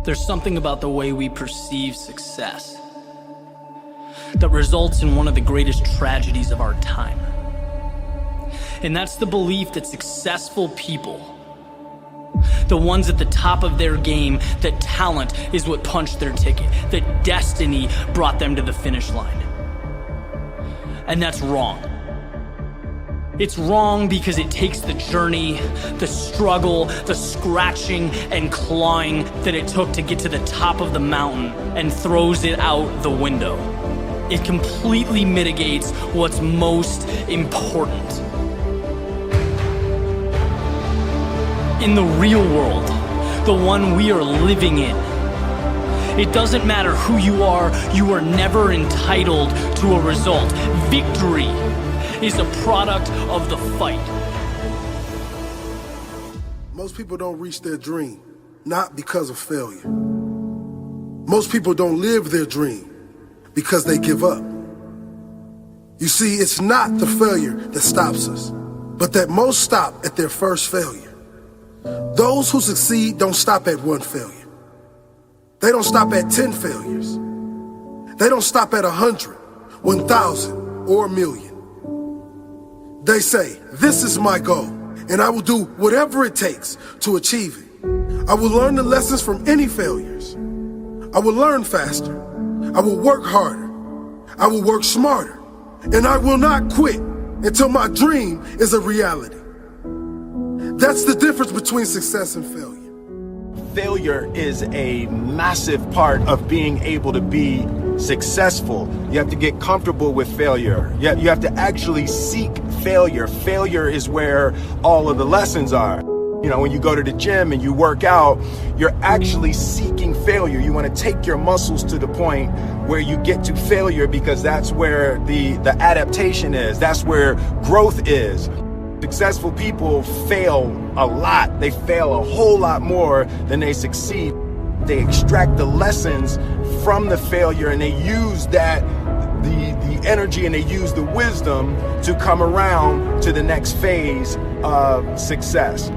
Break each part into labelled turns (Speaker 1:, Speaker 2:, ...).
Speaker 1: There's something about the way we perceive success that results in one of the greatest tragedies of our time. And that's the belief that successful people, the ones at the top of their game, that talent is what punched their ticket, that destiny brought them to the finish line. And that's wrong. It's wrong because it takes the journey, the struggle, the scratching and clawing that it took to get to the top of the mountain and throws it out the window. It completely mitigates what's most important. In the real world, the one we are living in, it doesn't matter who you are never entitled to a result. Victory is a product of the fight.
Speaker 2: Most people don't reach their dream, not because of failure. Most people don't live their dream because they give up. You see, it's not the failure that stops us, but that most stop at their first failure. Those who succeed don't stop at one failure. They don't stop at 10 failures. They don't stop at 100, 1,000, or 1,000,000. They say, this is my goal, and I will do whatever it takes to achieve it. I will learn the lessons from any failures. I will learn faster. I will work harder. I will work smarter. And I will not quit until my dream is a reality. That's the difference between success and failure.
Speaker 3: Failure is a massive part of being able to be successful. You have to get comfortable with failure. You have to actually seek failure. Failure is where all of the lessons are. You know, when you go to the gym and you work out, you're actually seeking failure. You want to take your muscles to the point where you get to failure, because that's where the adaptation is. That's where growth is. Successful people fail a lot. They fail a whole lot more than they succeed. They extract the lessons from the failure, and they use that, the energy, and they use the wisdom to come around to the next phase of success.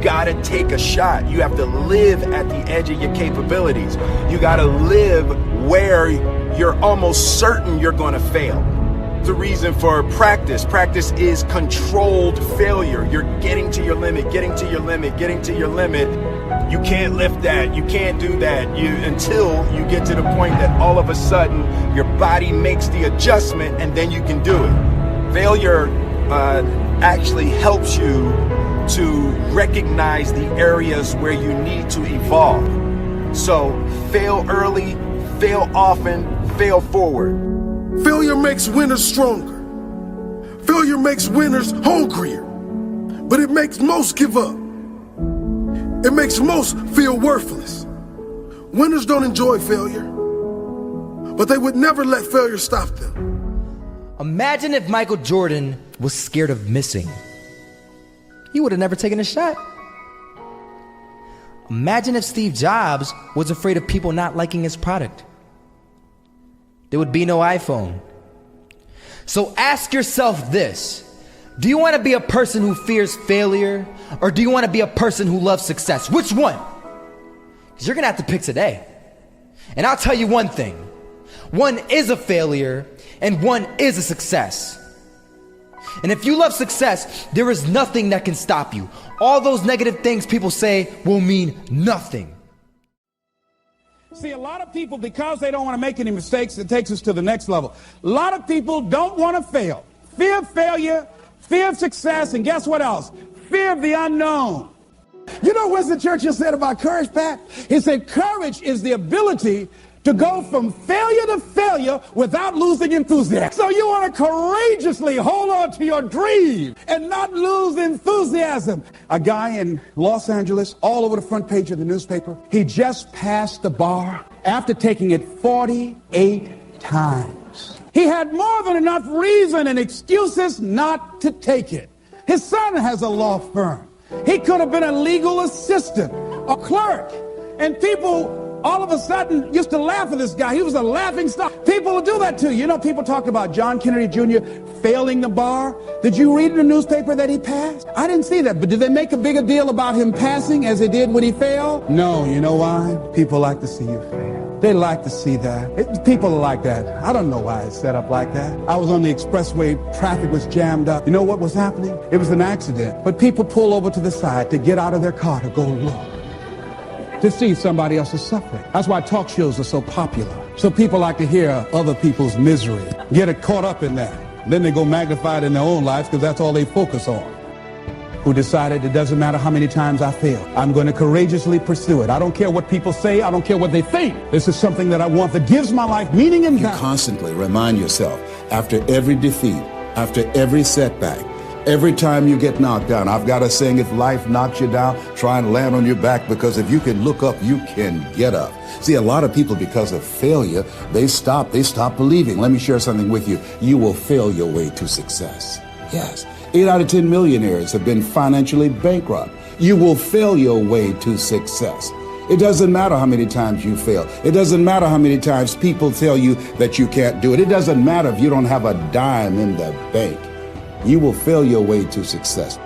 Speaker 3: Gotta take a shot. You have to live at the edge of your capabilities. You gotta live where you're almost certain you're gonna fail. The reason for practice. Practice is controlled failure. You're getting to your limit, getting to your limit, getting to your limit. You can't lift that, you can't do that, until you get to the point that all of a sudden your body makes the adjustment, and then you can do it. Failure actually helps you to recognize the areas where you need to evolve. So fail early, fail often, fail forward.
Speaker 2: Failure makes winners stronger. Failure makes winners hungrier. But it makes most give up. It makes most feel worthless. Winners don't enjoy failure, but they would never let failure stop them.
Speaker 4: Imagine if Michael Jordan was scared of missing. He would have never taken a shot. Imagine if Steve Jobs was afraid of people not liking his product. There would be no iPhone. So ask yourself this: do you want to be a person who fears failure, or do you want to be a person who loves success? Which one? Because you're going to have to pick today. And I'll tell you one thing: one is a failure and one is a success. And if you love success, there is nothing that can stop you. All those negative things people say will mean nothing.
Speaker 5: See, a lot of people, because they don't want to make any mistakes, it takes us to the next level. A lot of people don't want to fail. Fear of failure, fear of success, and guess what else? Fear of the unknown. You know what Winston Churchill said about courage, Pat? He said courage is the ability to go from failure to failure without losing enthusiasm. So you want to courageously hold on to your dream and not lose enthusiasm. A guy in Los Angeles, all over the front page of the newspaper, he just passed the bar after taking it 48 times. He had more than enough reason and excuses not to take it. His son has a law firm. He could have been a legal assistant, a clerk, and people all of a sudden used to laugh at this guy. He was a laughing stock. People will do that to you. You know, people talk about John Kennedy Jr. failing the bar. Did you read in the newspaper that he passed? I didn't see that, but did they make a bigger deal about him passing as they did when he failed? No, you know why? People like to see you fail. They like to see that. People are like that. I don't know why it's set up like that. I was on the expressway, traffic was jammed up. You know what was happening? It was an accident. But people pull over to the side to get out of their car to go look, to see somebody else's suffering. That's why talk shows are so popular. So people like to hear other people's misery, get it caught up in that. Then they go magnify it in their own lives because that's all they focus on. Who decided it doesn't matter how many times I fail. I'm going to courageously pursue it. I don't care what people say. I don't care what they think. This is something that I want that gives my life meaning and value.
Speaker 6: You constantly remind yourself after every defeat, after every setback, every time you get knocked down. I've got a saying, if life knocks you down, try and land on your back, because if you can look up, you can get up. See, a lot of people, because of failure, they stop believing. Let me share something with you. You will fail your way to success. Yes. 8 out of 10 millionaires have been financially bankrupt. You will fail your way to success. It doesn't matter how many times you fail. It doesn't matter how many times people tell you that you can't do it. It doesn't matter if you don't have a dime in the bank. You will fail your way to success.